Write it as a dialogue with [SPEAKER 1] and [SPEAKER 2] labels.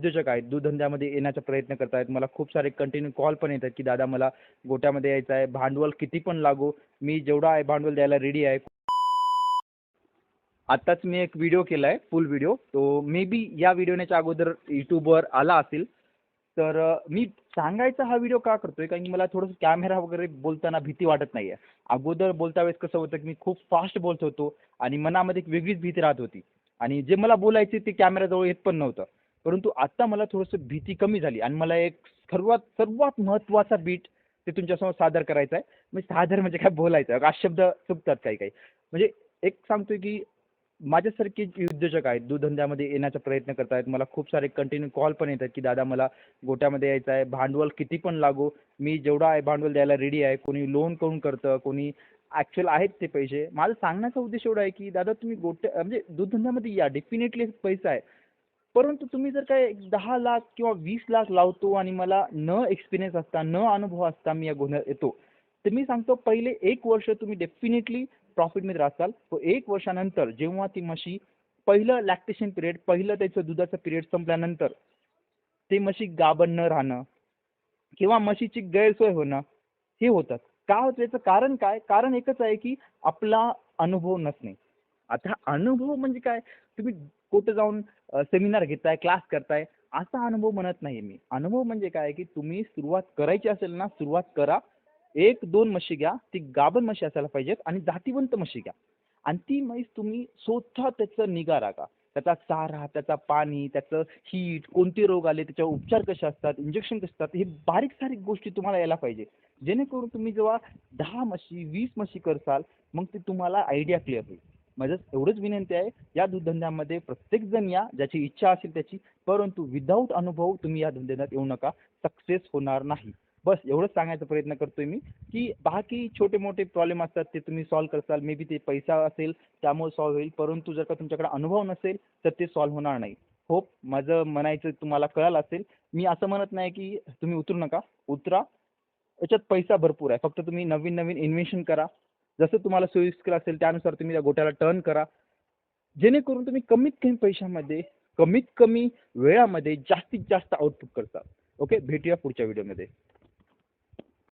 [SPEAKER 1] उद्योजक आहेत, दूधधंद्यामध्ये येण्याचा प्रयत्न करत आहेत. मला खूप सारे कंटिन्यू कॉल पण येतात, की दादा मला गोट्यामध्ये यायचं आहे. भांडवल किती पण लागो, मी जेवढा आहे भांडवल द्यायला रेडी आहे. आत्ताच मी एक व्हिडिओ केला आहे, फुल व्हिडिओ. तो मे बी या व्हिडिओच्या अगोदर यूट्यूबवर आला असेल. तर मी सांगायचा हा व्हिडिओ का करतोय, कारण की मला थोडंसं कॅमेरा वगैरे बोलताना भीती वाटत नाही आहे. अगोदर बोलता वेळेस कसं होतं, की मी खूप फास्ट बोलत होतो आणि मनामध्ये एक वेगळीच भीती राहत होती आणि जे मला बोलायचे ते कॅमेराजवळ येत पण नव्हतं. परंतु आत्ता मला थोडंसं भीती कमी झाली आणि मला एक सर्वात सर्वात महत्त्वाचा बीट ते तुमच्यासमोर सादर करायचा आहे. म्हणजे सादर म्हणजे काय बोलायचं आहे, शब्द चुकतात काही काही. म्हणजे एक सांगतोय, की माझ्यासारखे जे उद्योजक आहेत, दूधधंद्यामध्ये येण्याचा प्रयत्न करत आहेत. मला खूप सारे कंटिन्यू कॉल पण येतात, की दादा मला गोट्यामध्ये यायचं आहे. भांडवल किती पण लागो, मी जेवढा आहे भांडवल द्यायला रेडी आहे. कोणी लोन करून करतं, कोणी ॲक्चुअल आहेत ते पैसे. माझा सांगण्याचा उद्देश एवढा आहे, की दादा तुम्ही म्हणजे दूधधंद्यामध्ये या, डेफिनेटली पैसा आहे. परंतु तुम्ही जर काय 10 लाख किंवा 20 लाख लावतो आणि मला न एक्सपिरियन्स असता, न अनुभव असता मी या गुन्ह्यात येतो, तर मी सांगतो पहिले 1 वर्ष तुम्ही डेफिनेटली प्रॉफिटमध्ये राहताल. तो 1 वर्षानंतर जेव्हा ती म्हशी पहिलं लॅक्टेशन पिरियड, पहिलं त्याचं दुधाचा पिरियड संपल्यानंतर ते म्हशी गाभण न राहणं किंवा म्हशीची गैरसोय होणं, हे होतात. का होतं याचं कारण काय? कारण एकच आहे, की आपला अनुभव नसणे. आता अनुभव म्हणजे काय? तुम्ही कुठे जाऊन सेमिनार घेताय, क्लास करताय, असा अनुभव म्हणत नाहीये मी. अनुभव म्हणजे काय, की तुम्ही सुरुवात करायची असेल ना, सुरुवात करा. 1-2 म्हशी घ्या. ती गाभण म्हशी असायला पाहिजेत आणि जातीवंत म्हशी घ्या. आणि ती म्हैस तुम्ही स्वतः त्याचं निगा राखा. त्याचा चारा, त्याचा पाणी, त्याचं हीट, कोणते रोग आले, त्याच्यावर उपचार कसे असतात, इंजेक्शन कसे असतात, हे बारीक-सारीक गोष्टी तुम्हाला यायला पाहिजे. जेणेकरून तुम्ही जेव्हा 10 म्हशी, 20 म्हशी करसाल, मग ते तुम्हाला आयडिया क्लिअर होईल. माझं एवढंच विनंती आहे, या दूधधंद्यामध्ये प्रत्येकजण या, ज्याची इच्छा असेल त्याची. परंतु विदाऊट अनुभव तुम्ही या धंद्यात येऊ नका. सक्सेस होणार नाही. बस एवढंच सांगायचा प्रयत्न करतोय मी, की बाकी छोटे-मोठे प्रॉब्लेम असतात ते तुम्ही सॉल्व्ह करसाल. मे बी ते पैसा असेल त्यामुळे सॉल्व्ह होईल. परंतु जर का तुमच्याकडे अनुभव नसेल, तर ते सॉल्व्ह होणार नाही. होप माझं म्हणायचं तुम्हाला कळालं असेल. मी असं म्हणत नाही, की तुम्ही उतरू नका. उतरा. याच्यात पैसा भरपूर आहे. फक्त तुम्ही नवीन-नवीन इन्व्हेन्शन करा. जसं तुम्हाला सोयीस्कर असेल त्यानुसार तुम्ही त्या गोट्याला टर्न करा. जेणेकरून तुम्ही कमीत कमी पैशामध्ये, कमीत कमी वेळामध्ये जास्तीत जास्त आउटपुट करता. ओके. भेटूया पुढच्या व्हिडिओमध्ये.